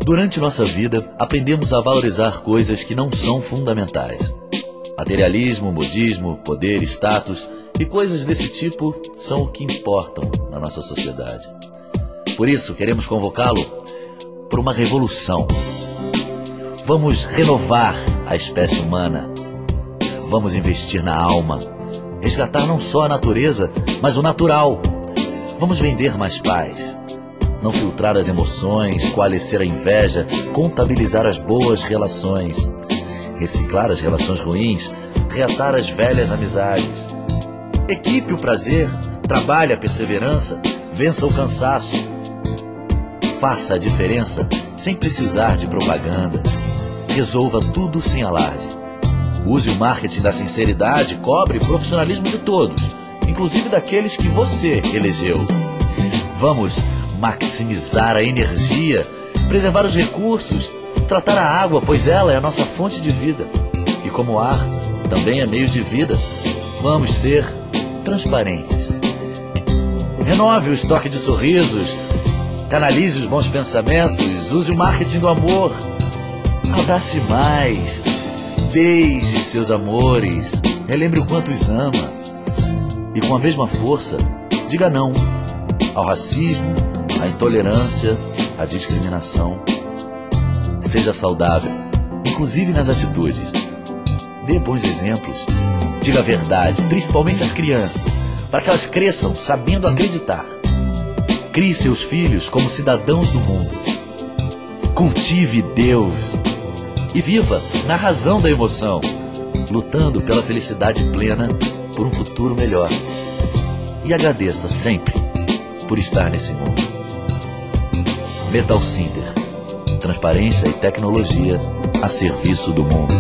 Durante nossa vida, aprendemos a valorizar coisas que não são fundamentais. Materialismo, modismo, poder, status e coisas desse tipo são o que importam na nossa sociedade. Por isso, queremos convocá-lo por uma revolução. Vamos renovar a espécie humana. Vamos investir na alma. Resgatar não só a natureza, mas o natural. Vamos vender mais paz. Não filtrar as emoções, coalescer a inveja, contabilizar as boas relações. Reciclar as relações ruins, reatar as velhas amizades. Equipe o prazer, trabalhe a perseverança, vença o cansaço. Faça a diferença sem precisar de propaganda. Resolva tudo sem alarde. Use o marketing da sinceridade, cobre o profissionalismo de todos, inclusive daqueles que você elegeu. Vamos maximizar a energia, preservar os recursos, tratar a água, pois ela é a nossa fonte de vida. E como o ar também é meio de vida, vamos ser transparentes. Renove o estoque de sorrisos, canalize os bons pensamentos, use o marketing do amor. Abrace mais, beije seus amores, relembre o quanto os ama. E com a mesma força, diga não ao racismo, à intolerância, à discriminação. Seja saudável, inclusive nas atitudes. Dê bons exemplos. Diga a verdade, principalmente às crianças, para que elas cresçam sabendo acreditar. Crie seus filhos como cidadãos do mundo. Cultive Deus. E viva na razão da emoção, lutando pela felicidade plena por um futuro melhor. E agradeça sempre por estar nesse mundo. Metal Cinder. Transparência e tecnologia a serviço do mundo.